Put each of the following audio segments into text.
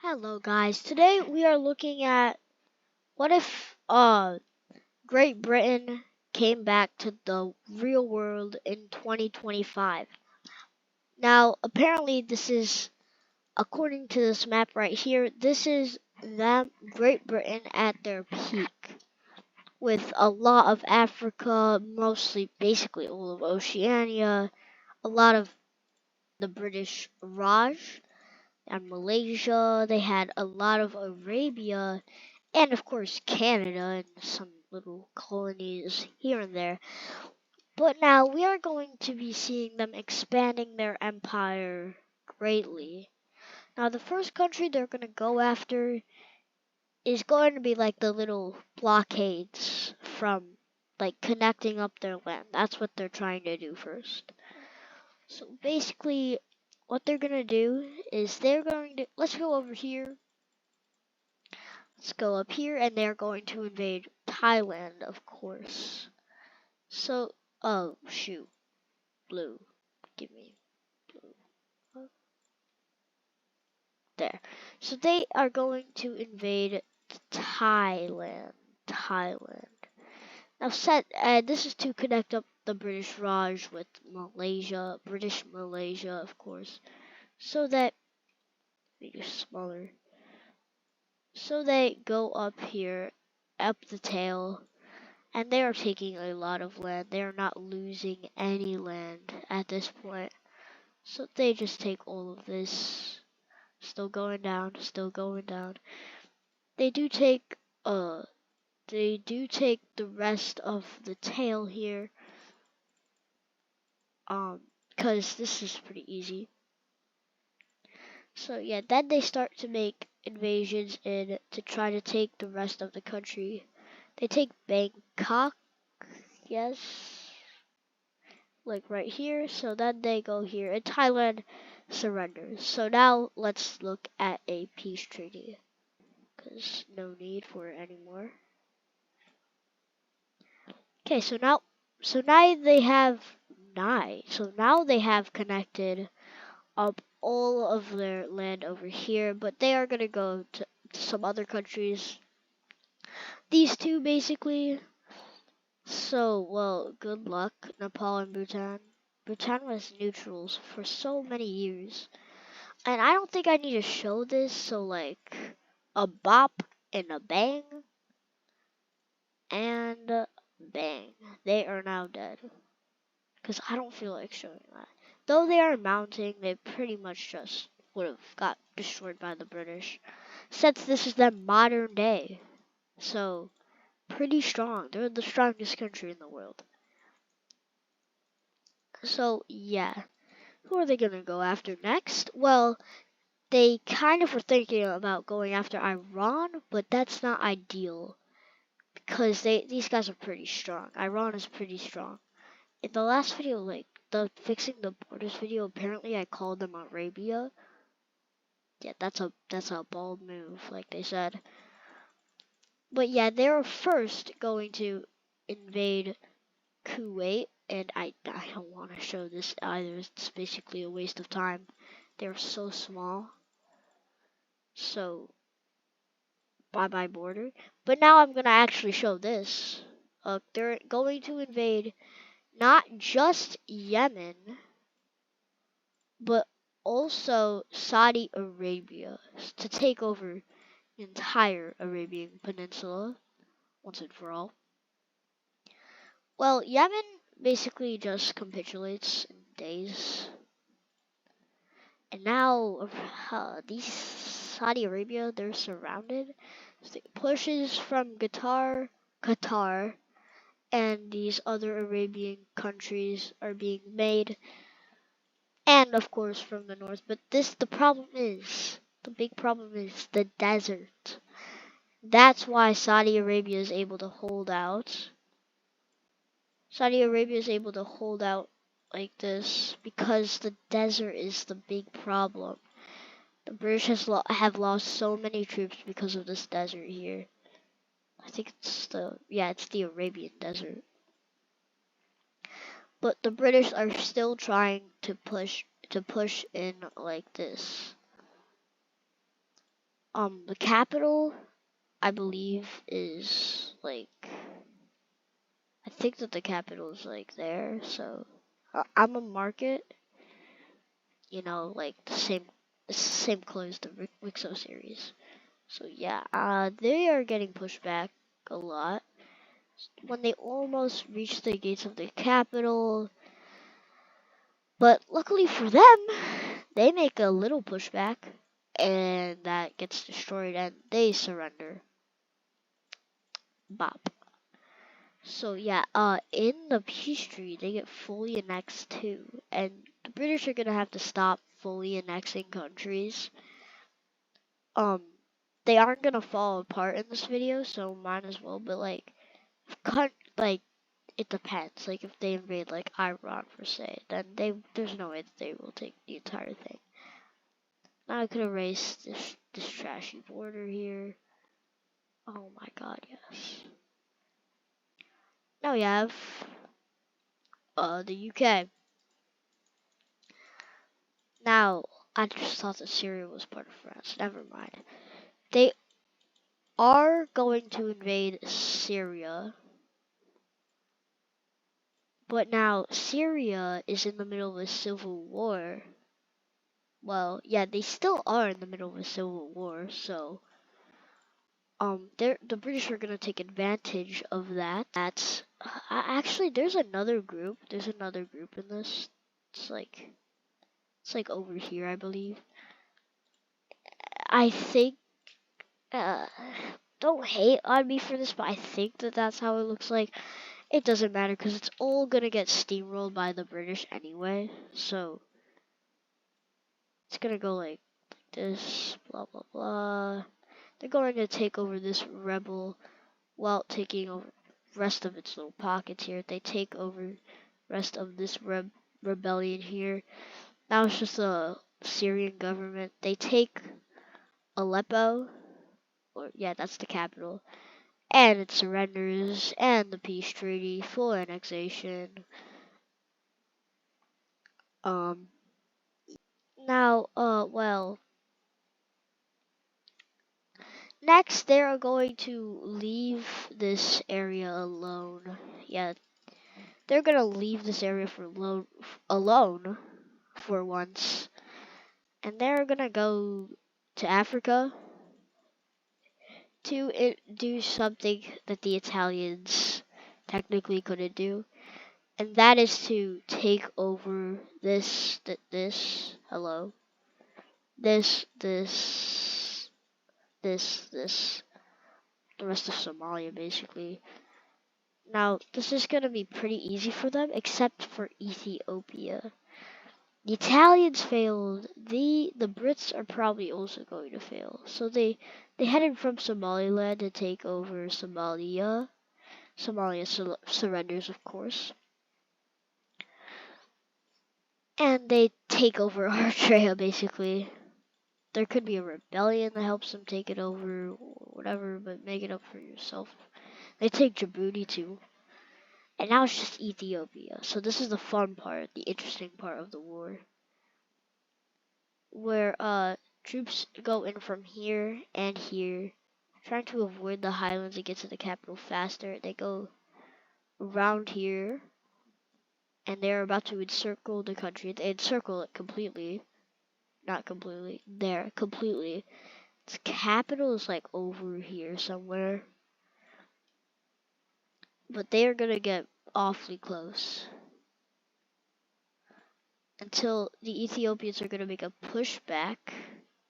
Hello guys, today we are looking at what if Great Britain came back to the real world in 2025. Now, apparently this is according to this map right here, this is them Great Britain at their peak with a lot of Africa, mostly basically all of Oceania, a lot of the British Raj and Malaysia, they had a lot of Arabia and of course Canada and some little colonies here and there. But now we are going to be seeing them expanding their empire greatly. Now the first country they're going to go after is going to be like the little blockades from like connecting up their land. That's what they're trying to do first. So basically what they're going to do is they're going to let's go over here. Let's go up here and they're going to invade Thailand, of course. So, oh shoot, blue. Give me blue. There. So they are going to invade Thailand. Thailand. Now, this is to connect up the British Raj with Malaysia, British Malaysia, of course, so that make it smaller. So they go up here, up the tail, and they are taking a lot of land. They are not losing any land at this point. So they just take all of this. Still going down, still going down. They do take uh the rest of the tail here. Cause this is pretty easy. So yeah, then they start to make invasions in to try to take the rest of the country. They take Bangkok, yes, like right here. So then they go here, and Thailand surrenders. So now let's look at a peace treaty, cause no need for it anymore. Okay, so now they have So now they have connected up all of their land over here, but they are gonna go to some other countries. These two basically. So, well, good luck, Nepal and Bhutan. Bhutan was neutrals for so many years. And I don't think I need to show this, so like a bop and a bang and bang. They are now dead. Because I don't feel like showing that. Though they are mounting, they pretty much just would have got destroyed by the British. Since this is their modern day. So, pretty strong. They're the strongest country in the world. So, yeah. Who are they going to go after next? Well, they kind of were thinking about going after Iran, but that's not ideal. Because these guys are pretty strong. Iran is pretty strong. In the last video, like, the fixing the borders video, apparently I called them Arabia. Yeah, that's a bold move, like they said. But yeah, they're first going to invade Kuwait, and I don't want to show this either. It's basically a waste of time. They're so small. So bye bye border. But now I'm gonna actually show this. They're going to invade not just Yemen, but also Saudi Arabia to take over the entire Arabian Peninsula once and for all. Well, Yemen basically just capitulates in days. And now these Saudi Arabia, they're surrounded. So pushes from Qatar, and these other Arabian countries are being made, and of course from the north. But the big problem is the desert. That's why Saudi Arabia is able to hold out. Saudi Arabia is able to hold out like this because the desert is the big problem. The British have lost so many troops because of this desert here. I think it's the Arabian desert. But the British are still trying to push in like this. The capital, I believe, is like, I think that the capital is like there. So I'm gonna mark it. You know, like it's the same clothes the Wixo series. So yeah, they are getting pushed back a lot. When they almost reach the gates of the capital, but luckily for them, they make a little pushback, and that gets destroyed, and they surrender. Bop. So yeah, in the peace treaty, they get fully annexed too, and the British are gonna have to stop fully annexing countries. Um, they aren't gonna fall apart in this video, so might as well. But like, like it depends. Like if they invade like Iran per se, then there's no way that they will take the entire thing. Now I could erase this trashy border here. Oh my god, yes. Now we have the UK. Now I just thought that Syria was part of France. Never mind. They are going to invade Syria. But now Syria is in the middle of a civil war. Well, yeah, they still are in the middle of a civil war, so the British are gonna take advantage of that. That's actually there's another group. There's another group in this. It's like over here, I believe. I think. Uh, don't hate on me for this, but I think that that's how it looks like. It doesn't matter because it's all gonna get steamrolled by the British anyway. So it's gonna go like this, blah blah blah. They're going to take over this rebel while taking over rest of its little pockets here. They take over rest of this rebellion here. Now it's just the Syrian government. They take Aleppo, or yeah, that's the capital, and it surrenders, and the peace treaty, full annexation. Um, Now, well, next they are going to leave this area alone. Yeah, they're gonna leave this area for alone for once, and they're gonna go to Africa to do something that the Italians technically couldn't do, and that is to take over hello, this, the rest of Somalia basically. Now, this is going to be pretty easy for them, except for Ethiopia. The Italians failed. The Brits are probably also going to fail. So they headed from Somaliland to take over Somalia. Somalia surrenders, of course. And they take over Eritrea, basically. There could be a rebellion that helps them take it over, or whatever, but make it up for yourself. They take Djibouti, too. And now it's just Ethiopia. So this is the fun part, the interesting part of the war. Where troops go in from here and here, trying to avoid the highlands and get to the capital faster. They go around here and they're about to encircle the country. They encircle it completely. Not completely. There, completely. Its capital is like over here somewhere. But they are gonna get awfully close. Until the Ethiopians are going to make a pushback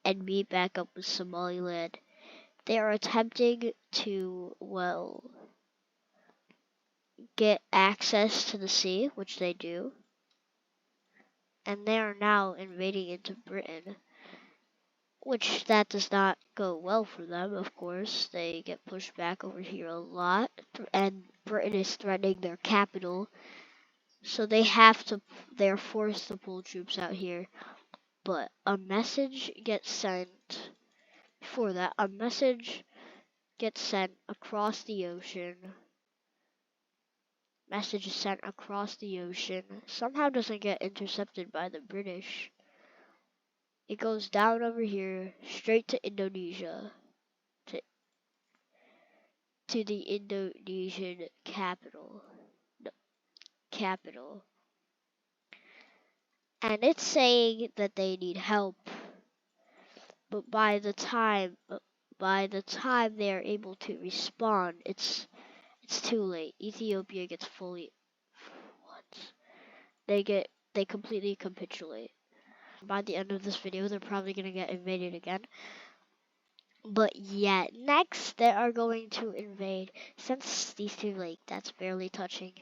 and meet back up with Somaliland. They are attempting to, well, get access to the sea, which they do. And they are now invading into Britain, which that does not go well for them, of course. They get pushed back over here a lot, and Britain is threatening their capital. So they're forced to pull troops out here. But a message gets sent. Before that, a message gets sent across the ocean. Message is sent across the ocean. Somehow doesn't get intercepted by the British. It goes down over here, straight to Indonesia, to, to the Indonesian capital. No, capital. And it's saying that they need help, but by the time they are able to respond, it's too late. Ethiopia gets fully what? They completely capitulate. By the end of this video, they're probably gonna get invaded again. But yeah, next they are going to invade. Since these two that's barely touching,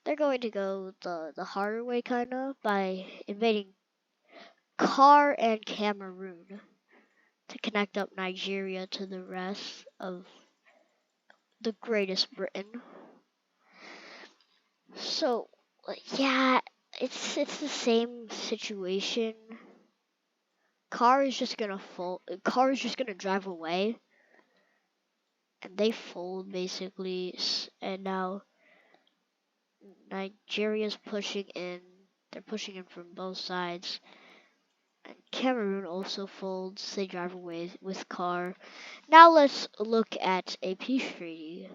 they're going to go the harder way kinda by invading Car and Cameroon to connect up Nigeria to the rest of the greatest Britain. So yeah, it's the same situation. Car is just gonna fold. Car is just gonna drive away, and they fold basically. And now Nigeria's pushing in. They're pushing in from both sides. And Cameroon also folds. They drive away with Car. Now let's look at a peace treaty.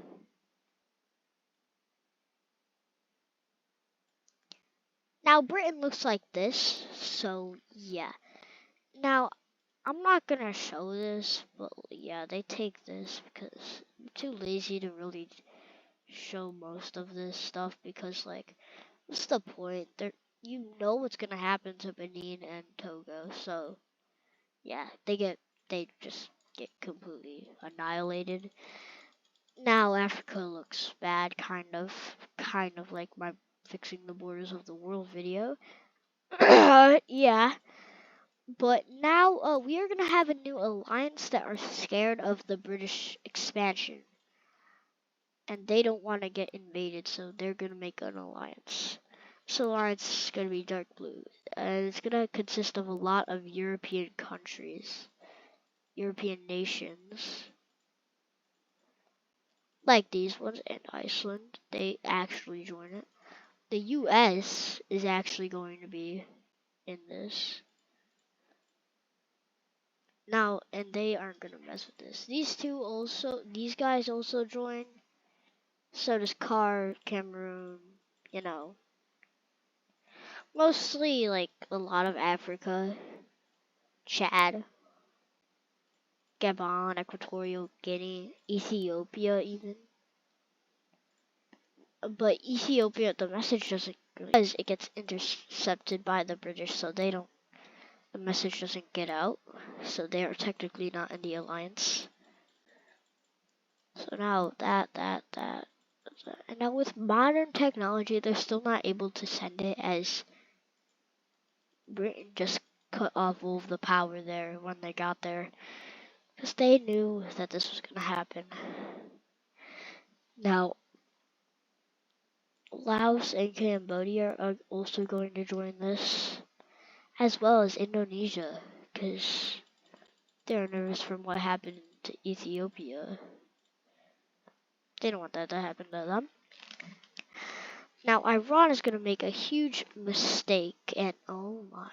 Now Britain looks like this. So yeah. Now I'm not gonna show this, but yeah, they take this because I'm too lazy to really show most of this stuff because what's the point? You know what's gonna happen to Benin and Togo, so yeah, they just get completely annihilated. Now Africa looks bad, kind of like my fixing the borders of the world video. Yeah, but now we are gonna have a new alliance that are scared of the British expansion, and they don't want to get invaded, so they're gonna make an alliance. This alliance is gonna be dark blue, and it's gonna consist of a lot of European countries, European nations, like these ones, and Iceland. They actually join it. The U.S. is actually going to be in this. Now, and they aren't gonna mess with this. These guys also join. So does Car, Cameroon, you know. Mostly like a lot of Africa, Chad, Gabon, Equatorial Guinea, Ethiopia even. But Ethiopia, the message doesn't because it gets intercepted by the British, so the message doesn't get out. So they are technically not in the alliance. So now and now with modern technology, they're still not able to send it as Britain just cut off all of the power there when they got there. Because they knew that this was going to happen. Now, Laos and Cambodia are also going to join this, as well as Indonesia, because they're nervous from what happened to Ethiopia. They don't want that to happen to them. Now, Iran is going to make a huge mistake, and oh my,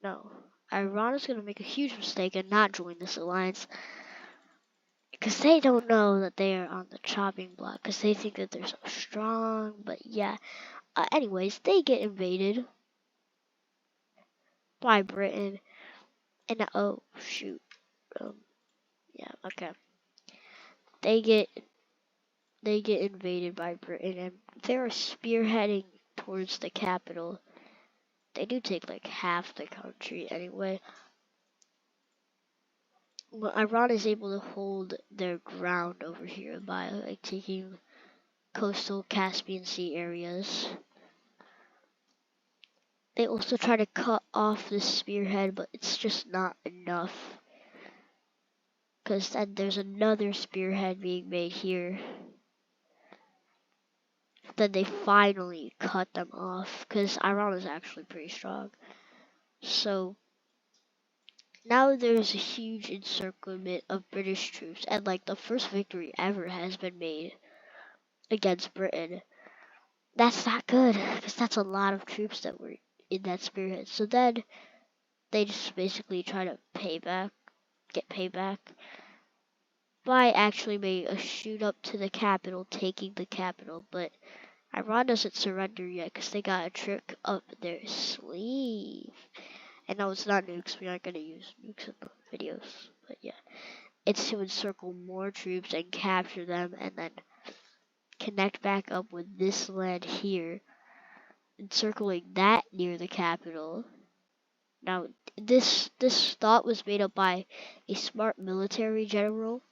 no. Iran is going to make a huge mistake and not join this alliance because they don't know that they are on the chopping block because they think that they're so strong. But yeah, anyways, they get invaded by Britain, and oh shoot, yeah, okay, they get invaded by Britain, and they're spearheading towards the capital. They do take like half the country anyway. Well, Iran is able to hold their ground over here by like taking coastal Caspian Sea areas. They also try to cut off the spearhead, but it's just not enough. Because then there's another spearhead being made here. Then they finally cut them off, because Iran is actually pretty strong. So now there's a huge encirclement of British troops, and like the first victory ever has been made against Britain. That's not good, because that's a lot of troops that were in that spearhead. So then they just basically try to get payback by actually making a shoot up to the capital, taking the capital. But Iran doesn't surrender yet because they got a trick up their sleeve. And no, it's not nukes. We aren't going to use nukes in the videos. But yeah, it's to encircle more troops and capture them and then connect back up with this land here, encircling that near the capital. Now, this thought was made up by a smart military general,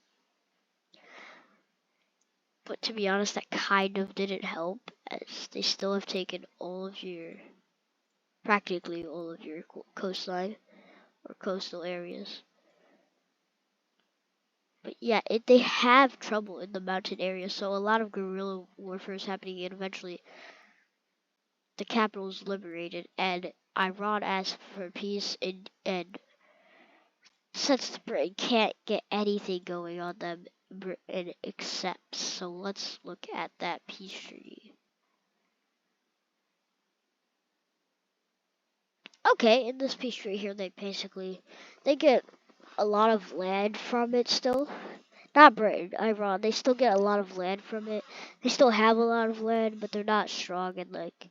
but to be honest, that kind of didn't help, as they still have taken practically all of your coastline or coastal areas. But yeah, they have trouble in the mountain areas, so a lot of guerrilla warfare is happening, and eventually the capital is liberated, and Iran asks for peace, and since Britain can't get anything going on them, Britain accepts. So let's look at that peace treaty. Okay, in this peace treaty here, they get a lot of land from it still. Not Britain, Iran. They still get a lot of land from it. They still have a lot of land, but they're not strong and like.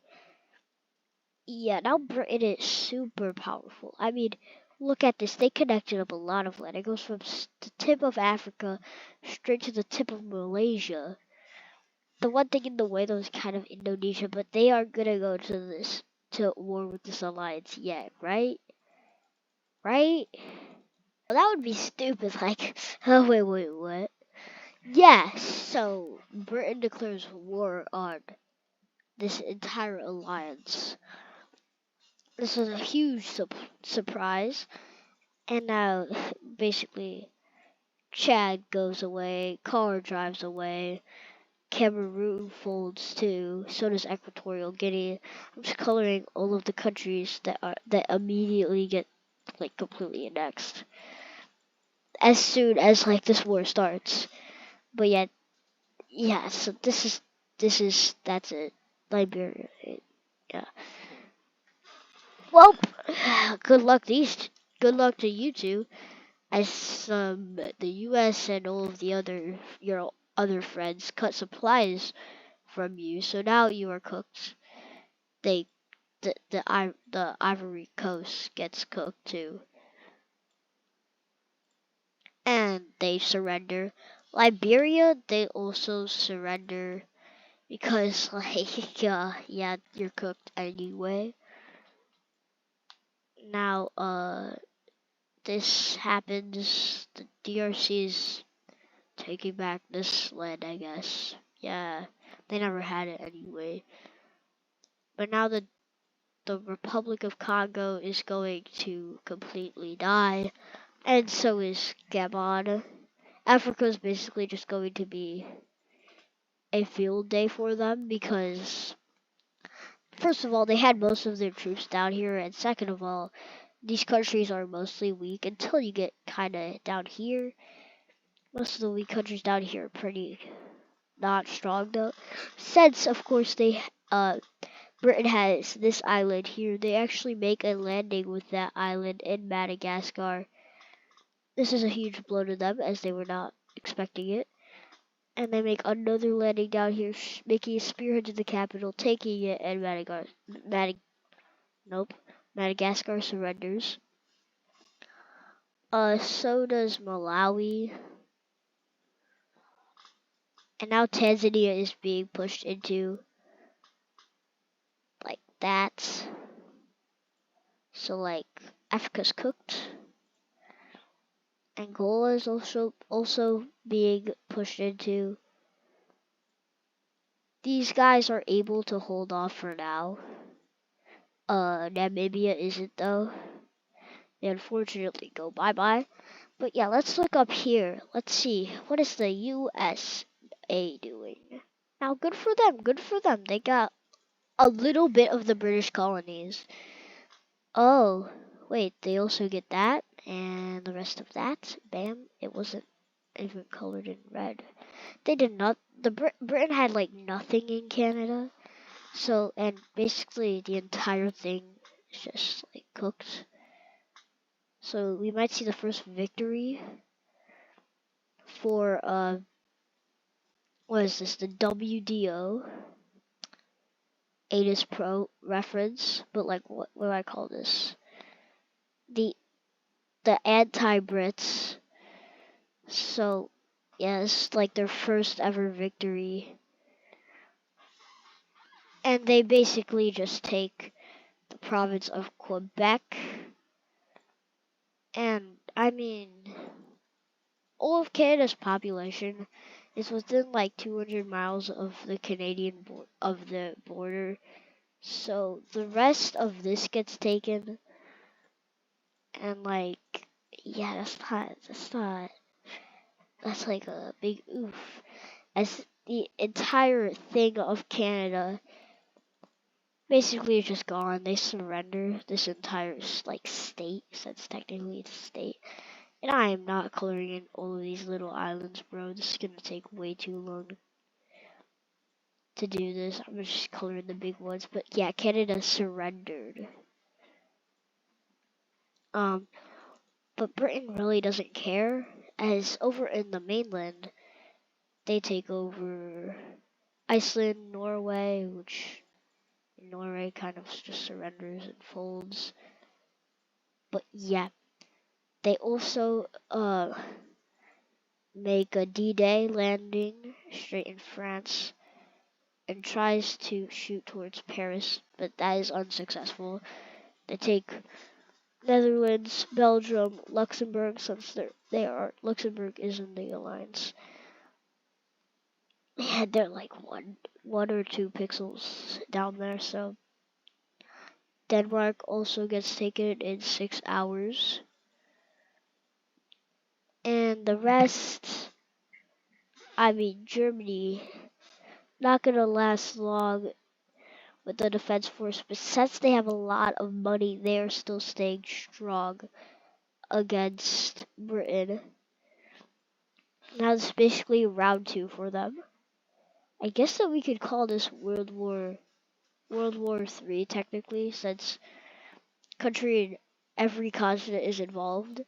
Yeah, now Britain is super powerful. I mean, look at this. They connected up a lot of land. It goes from the tip of Africa straight to the tip of Malaysia. The one thing in the way though is kind of Indonesia, but they aren't gonna go to war with this alliance yet, right? Right? Well, that would be stupid. Like, oh wait, what? Yes. So Britain declares war on this entire alliance. This was a huge surprise, and now basically Chad goes away, Car drives away, Cameroon folds too. So does Equatorial Guinea. I'm just coloring all of the countries that immediately get like completely annexed as soon as like this war starts. But yeah. So that's it. Liberia. Yeah. Well, good luck Good luck to you two, as the U.S. and all of the your other friends cut supplies from you. So now you are cooked. They the Ivory Coast gets cooked too, and they surrender. Liberia, they also surrender because like yeah, you're cooked anyway. Now this happens. The DRC's taking back this land, I guess. Yeah, they never had it anyway. But now the Republic of Congo is going to completely die, and so is Gabon. Africa is basically just going to be a field day for them because, first of all, they had most of their troops down here, and second of all, these countries are mostly weak until you get kind of down here. Most of the weak countries down here are pretty not strong though. Since, of course, Britain has this island here, they actually make a landing with that island in Madagascar. This is a huge blow to them as they were not expecting it. And they make another landing down here, making a spearhead to the capital, taking it, and Madagascar surrenders. So does Malawi. And now Tanzania is being pushed into like that. So like Africa's cooked. Angola is also being pushed into. These guys are able to hold off for now. Namibia isn't though. They unfortunately go bye-bye. But yeah, let's look up here. Let's see. What is the USA doing? Now, good for them. Good for them. They got a little bit of the British colonies. Oh, wait. They also get that. And the rest of that. Bam. It wasn't even colored in red. They did not. Britain had like nothing in Canada. So, and basically the entire thing is just like cooked. So we might see the first victory for what is this? The WDO ATIS Pro reference, but like what do I call this? The anti-Brits. So yeah, it's like their first ever victory, and they basically just take the province of Quebec, and I mean, all of Canada's population is within like 200 miles of the Canadian of the border. So the rest of this gets taken, and like, yeah, that's like a big oof. As the entire thing of Canada basically is just gone. They surrender this entire like state, since technically it's a state. And I am not coloring in all of these little islands, bro. This is gonna take way too long to do this. I'm just coloring the big ones. But yeah, Canada surrendered. Um, but Britain really doesn't care, as over in the mainland, they take over Iceland, Norway, which Norway kind of just surrenders and folds. But yeah, they also make a D-Day landing straight in France and tries to shoot towards Paris, but that is unsuccessful. They take Netherlands, Belgium, Luxembourg, since Luxembourg is in the alliance. Yeah, they're like one or two pixels down there, so Denmark also gets taken in 6 hours. And the rest, I mean, Germany, not gonna last long with the defense force, but since they have a lot of money, they are still staying strong against Britain. Now it's basically round 2 for them. I guess that we could call this World War 3 technically, since country in every continent is involved.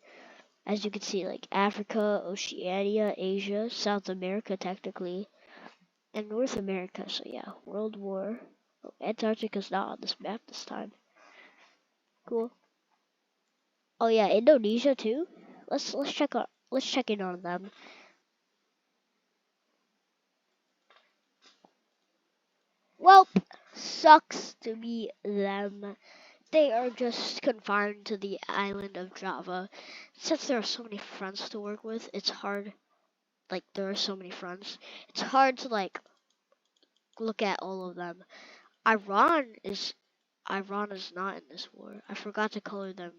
As you can see, like Africa, Oceania, Asia, South America technically, and North America. So yeah, World War. Oh, Antarctica's not on this map this time. Cool. Oh yeah, Indonesia too. Let's check in on them. Well, sucks to be them. They are just confined to the island of Java. Since there are so many fronts to work with, it's hard. Like there are so many fronts, it's hard to like look at all of them. Iran is not in this war. I forgot to color them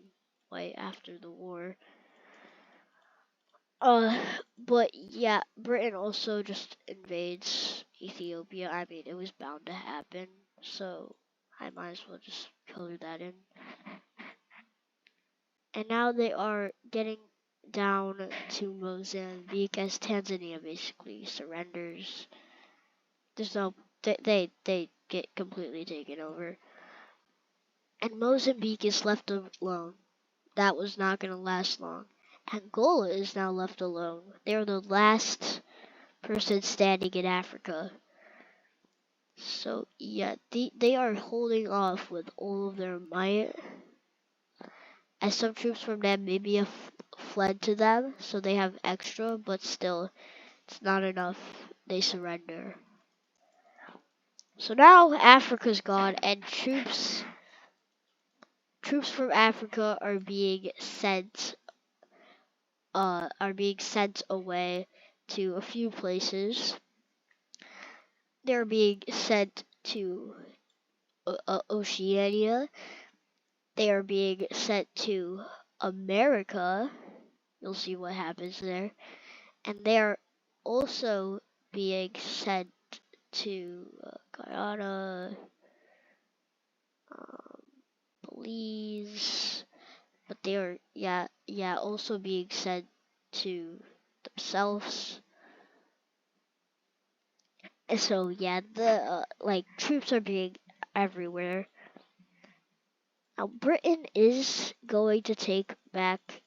white after the war. Uh, but yeah, Britain also just invades Ethiopia. I mean, it was bound to happen, so I might as well just color that in. And now they are getting down to Mozambique as Tanzania basically surrenders. There's no they get completely taken over. And Mozambique is left alone. That was not going to last long. Angola is now left alone. They're the last person standing in Africa. So yeah, they are holding off with all of their might. As some troops from Namibia fled to them, so they have extra, but still, it's not enough. They surrender. So now Africa's gone, and troops from Africa are being sent away to a few places. They're being sent to Oceania. They are being sent to America. You'll see what happens there. And they're also being sent to Guyana, um, Belize, but they are also being sent to themselves. And so yeah, the like troops are being everywhere. Now, Britain is going to take back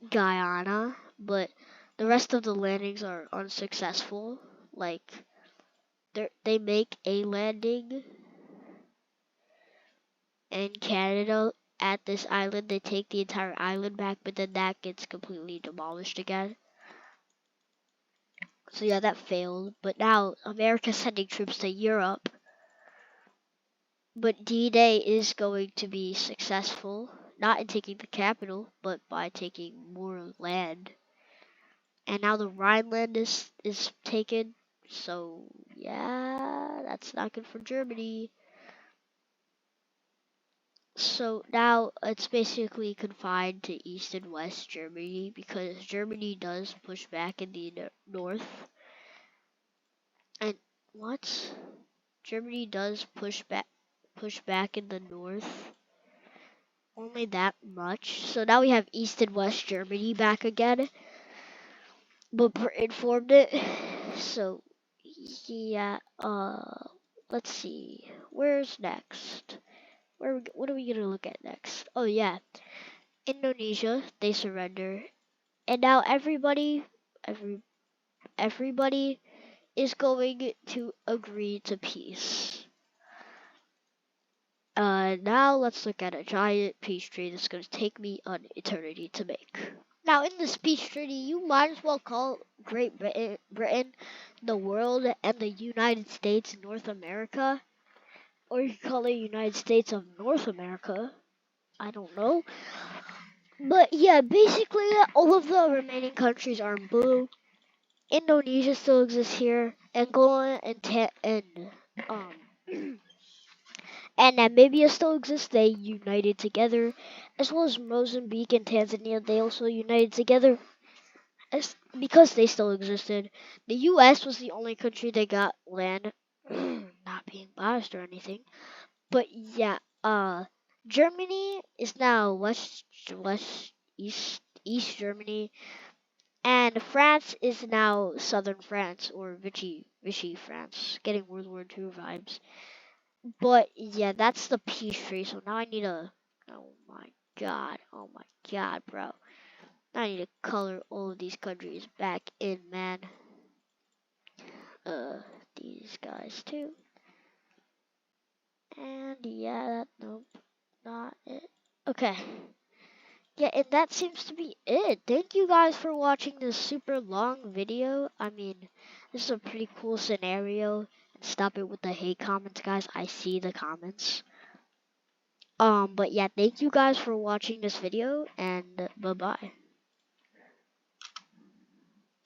Guyana, but the rest of the landings are unsuccessful. Like, they make a landing in Canada at this island. They take the entire island back, but then that gets completely demolished again. So yeah, that failed. But now America's sending troops to Europe. But D-Day is going to be successful, not in taking the capital, but by taking more land. And now the Rhineland is taken. So yeah, that's not good for Germany. So now it's basically confined to East and West Germany because Germany does push back in the north. And what? Germany does push back in the north. Only that much. So now we have East and West Germany back again. But Britain formed it. So yeah, let's see. Where's next? What are we gonna look at next? Oh yeah. Indonesia, they surrender. And now everybody is going to agree to peace. Now let's look at a giant peace treaty that's going to take me an eternity to make. Now, in this peace treaty, you might as well call Great Britain the world and the United States North America. Or you can call it United States of North America. I don't know. But yeah, basically, all of the remaining countries are in blue. Indonesia still exists here. Angola um, and Namibia still exists. They united together, as well as Mozambique and Tanzania. They also united together because they still existed. The U.S. was the only country that got land, not being biased or anything. But yeah, Germany is now East Germany, and France is now Southern France or Vichy France, getting World War II vibes. But yeah, that's the peace tree. So now I need a. Oh my god, bro. Now I need to color all of these countries back in, man. Uh, these guys too. And yeah, nope, not it. Okay. Yeah, and that seems to be it. Thank you guys for watching this super long video. I mean, this is a pretty cool scenario. Stop it with the hate comments, guys. I see the comments. But yeah, thank you guys for watching this video, and bye-bye.